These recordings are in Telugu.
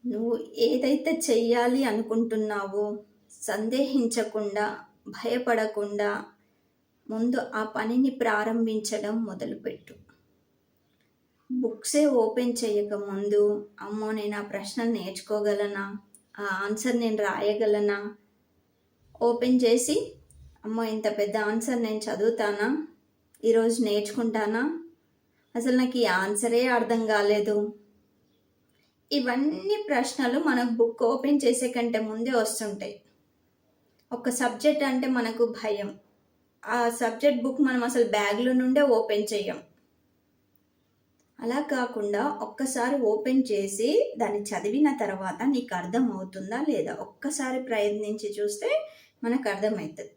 నువ్వు ఏదైతే చెయ్యాలి అనుకుంటున్నావో సందేహించకుండా, భయపడకుండా ముందు ఆ పనిని ప్రారంభించడం మొదలుపెట్టు. బుక్సే ఓపెన్ చేయకముందు, అమ్మో నేను ఆ ప్రశ్నలు నేర్చుకోగలనా, ఆ ఆన్సర్ నేను రాయగలనా, ఓపెన్ చేసి అమ్మో ఇంత పెద్ద ఆన్సర్ నేను చదువుతానా, ఈరోజు నేర్చుకుంటానా, అసలు నాకు ఈ ఆన్సరే అర్థం కాలేదు, ఇవన్నీ ప్రశ్నలు మనకు బుక్ ఓపెన్ చేసే కంటే ముందే వస్తుంటాయి. ఒక సబ్జెక్ట్ అంటే మనకు భయం. ఆ సబ్జెక్ట్ బుక్ మనం అసలు బ్యాగ్లో నుండే ఓపెన్ చేయం. అలా కాకుండా ఒక్కసారి ఓపెన్ చేసి దాన్ని చదివిన తర్వాత నీకు అర్థం అవుతుందా లేదా ఒక్కసారి ప్రయత్నించి చూస్తే మనకు అర్థమవుతుంది.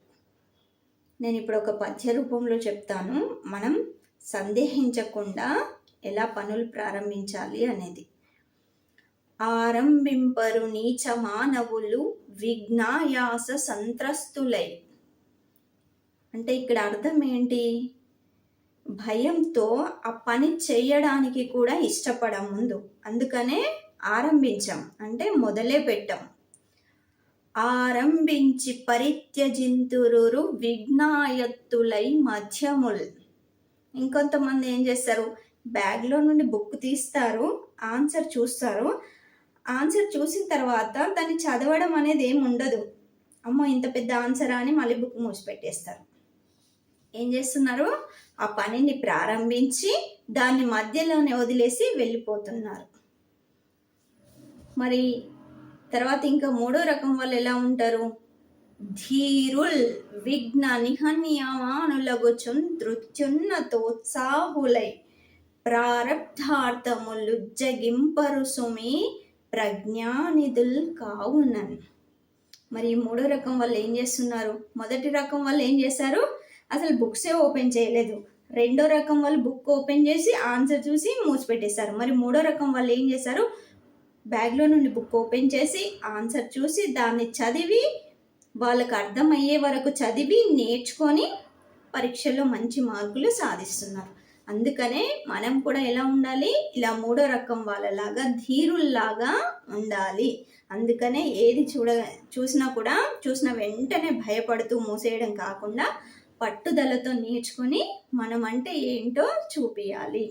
నేను ఇప్పుడు ఒక పద్య రూపంలో చెప్తాను, మనం సందేహించకుండా ఎలా పనులు ప్రారంభించాలి అనేది. ఆరంభింపరు నీచ మానవులు విఘ్నాయాస సంత్రస్తులై. అంటే ఇక్కడ అర్థం ఏంటి? భయంతో ఆ పని చేయడానికి కూడా ఇష్టపడం ముందు, అందుకనే ఆరంభించాం అంటే మొదలే పెట్టాం. ఆరంభించి పరిత్యజింతురు విఘ్నాయత్తులై మధ్యముల్. ఇంకొంతమంది ఏం చేస్తారు, బ్యాగ్లో నుండి బుక్ తీస్తారు, ఆన్సర్ చూస్తారు, ఆన్సర్ చూసిన తర్వాత దాన్ని చదవడం అనేది ఏమి ఉండదు. అమ్మో ఇంత పెద్ద ఆన్సరా అని మళ్ళీ బుక్ మూసిపెట్టేస్తారు. ఏం చేస్తున్నారు, ఆ పనిని ప్రారంభించి దాన్ని మధ్యలోనే వదిలేసి వెళ్ళిపోతున్నారు. మరి తర్వాత ఇంకా మూడో రకం వాళ్ళు ఎలా ఉంటారు? ధీరుల్ విఘ్న నిహన్యమానులగుచున్ తృత్యున్నతోత్సాహులై ప్రారబ్ధార్థములుజ్జగింపరు సుమి ప్రజ్ఞానిధుల్ కావునన్. మరి మూడో రకం వాళ్ళు ఏం చేస్తున్నారు? మొదటి రకం వాళ్ళు ఏం చేశారు, అసలు బుక్సే ఓపెన్ చేయలేదు. రెండో రకం వాళ్ళు బుక్ ఓపెన్ చేసి ఆన్సర్ చూసి మూసిపెట్టేశారు. మరి మూడో రకం వాళ్ళు ఏం చేశారు, బ్యాగ్లో నుండి బుక్ ఓపెన్ చేసి ఆన్సర్ చూసి దాన్ని చదివి వాళ్ళకు అర్థమయ్యే వరకు చదివి నేర్చుకొని పరీక్షల్లో మంచి మార్కులు సాధిస్తున్నారు. అందుకనే మనం కూడా ఎలా ఉండాలి, ఇలా మూడో రకం వాళ్ళలాగా ధీరుల్లాగా ఉండాలి. అందుకనే ఏది చూసినా కూడా చూసిన వెంటనే భయపడుతూ మూసేయడం కాకుండా పట్టుదలతో నేర్చుకొని మనం అంటే ఏంటో చూపియాలి.